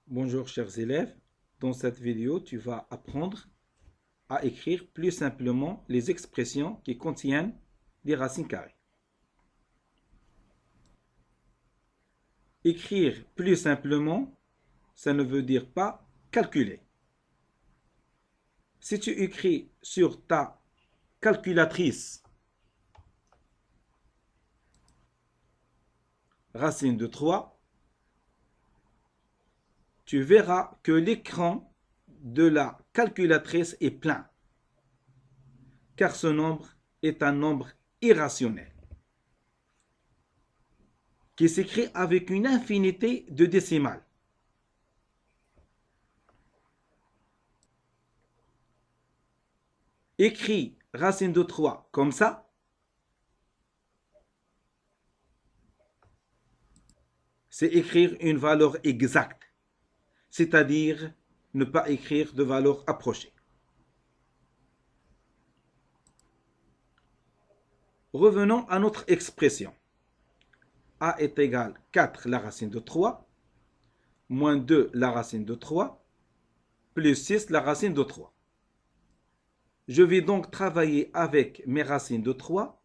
Bonjour chers élèves, dans cette vidéo tu vas apprendre à écrire plus simplement les expressions qui contiennent des racines carrées. Écrire plus simplement, ça ne veut dire pas calculer. Si tu écris sur ta calculatrice racine de 3, tu verras que l'écran de la calculatrice est plein, car ce nombre est un nombre irrationnel, qui s'écrit avec une infinité de décimales. Écris racine de 3 comme ça, c'est écrire une valeur exacte, c'est-à-dire ne pas écrire de valeur approchée. Revenons à notre expression. A est égal à 4 la racine de 3, moins 2 la racine de 3, plus 6 la racine de 3. Je vais donc travailler avec mes racines de 3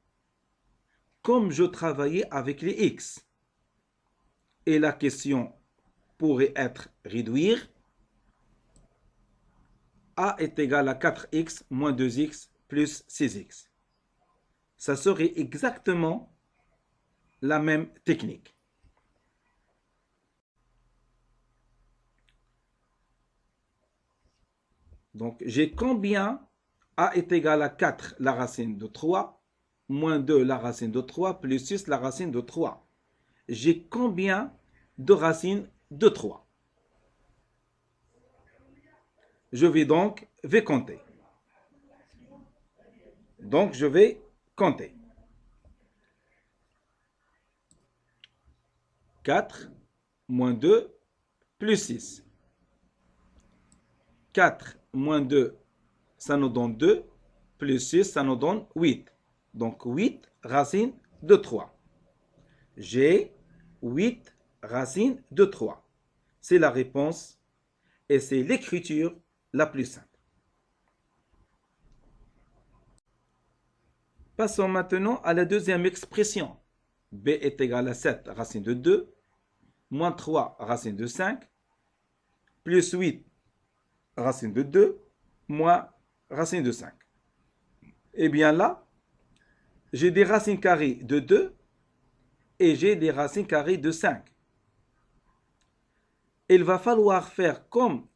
comme je travaillais avec les x. Et la question pourrait être réduire. A est égal à 4x moins 2x plus 6x. Ça serait exactement la même technique. Donc, j'ai combien A est égal à 4 la racine de 3, moins 2 la racine de 3, plus 6 la racine de 3. J'ai combien de racines de 3? Je vais donc compter. Donc, je vais compter. 4 moins 2 plus 6. 4 moins 2, ça nous donne 2, plus 6, ça nous donne 8. Donc 8 racines de 3. J'ai 8 racines de 3. C'est la réponse et c'est l'écriture la plus simple. Passons maintenant à la deuxième expression. B est égal à 7 racine de 2, moins 3 racine de 5, plus 8 racine de 2, moins racine de 5. Eh bien là, j'ai des racines carrées de 2 et j'ai des racines carrées de 5. Il va falloir faire comme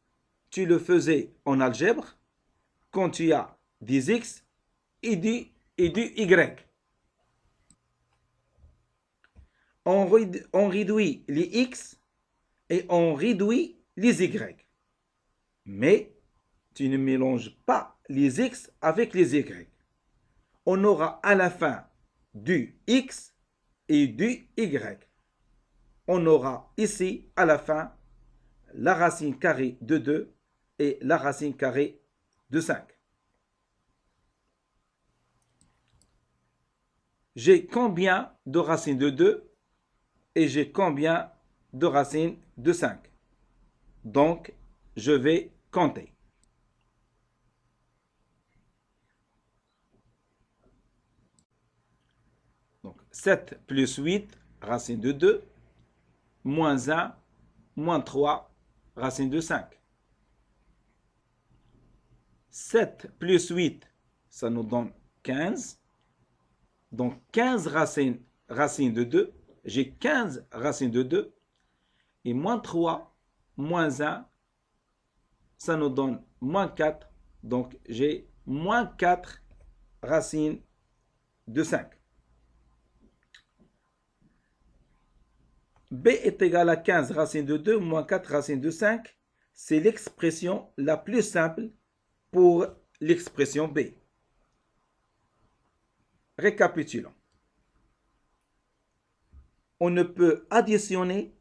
tu le faisais en algèbre, quand tu as des x et du y. On réduit les x et on réduit les y. Mais tu ne mélanges pas les x avec les y. On aura à la fin du x et du y. On aura ici à la fin la racine carrée de 2 et la racine carrée de 5. J'ai combien de racines de 2 et j'ai combien de racines de 5? Donc, je vais compter. Donc, 7 plus 8, racine de 2, moins 1, moins 3, racine de 5. 7 plus 8, ça nous donne 15. Donc 15 racines de 2. J'ai 15 racines de 2. Et moins 3, moins 1, ça nous donne moins 4. Donc j'ai moins 4 racines de 5. B est égal à 15 racines de 2 moins 4 racines de 5. C'est l'expression la plus simple pour l'expression B. Récapitulons. On ne peut additionner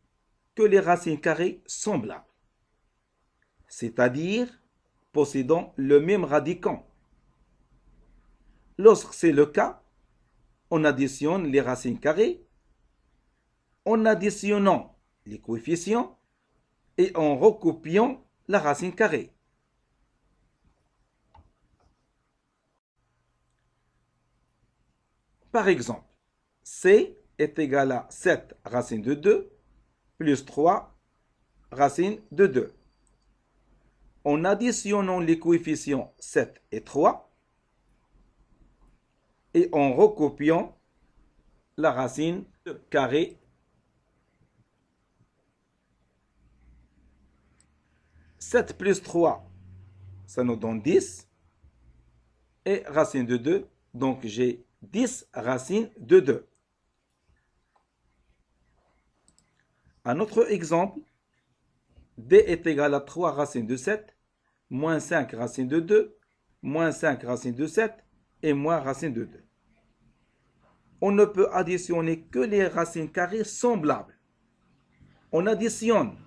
que les racines carrées semblables, c'est-à-dire possédant le même radicand. Lorsque c'est le cas, on additionne les racines carrées en additionnant les coefficients et en recopiant la racine carrée. Par exemple, C est égal à 7 racine de 2 plus 3 racine de 2. En additionnant les coefficients 7 et 3 et en recopiant la racine carrée. 7 plus 3, ça nous donne 10. Et racine de 2, donc j'ai 10 racines de 2. Un autre exemple, D est égal à 3 racines de 7, moins 5 racines de 2, moins 5 racines de 7 et moins racine de 2. On ne peut additionner que les racines carrées semblables. On additionne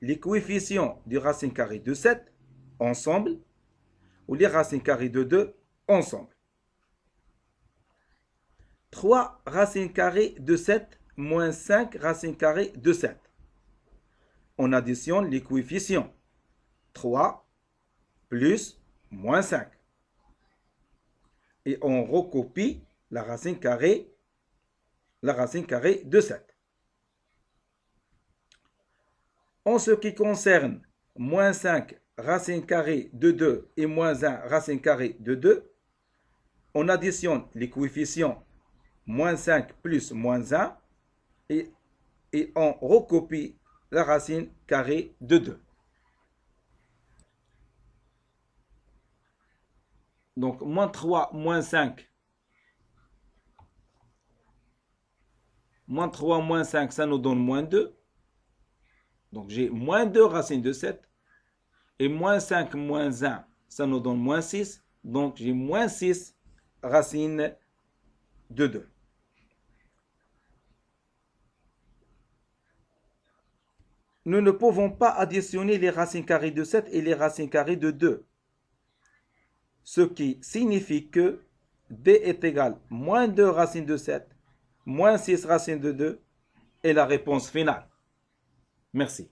les coefficients des racines carrées de 7 ensemble ou les racines carrées de 2 ensemble. 3 racines carrées de 7 moins 5 racines carrées de 7. On additionne les coefficients. 3 plus moins 5. Et on recopie la racine carrée de 7. En ce qui concerne moins 5 racine carrée de 2 et moins 1 racine carrée de 2, on additionne les coefficients moins 5 plus moins 1 et on recopie la racine carrée de 2. Donc, moins 3, moins 5. Moins 3, moins 5, ça nous donne moins 2. Donc, j'ai moins 2 racines de 7. Et moins 5, moins 1, ça nous donne moins 6. Donc, j'ai moins 6 racines de 2. Nous ne pouvons pas additionner les racines carrées de 7 et les racines carrées de 2. Ce qui signifie que D est égal à moins 2 racines de 7, moins 6 racines de 2 est la réponse finale. Merci.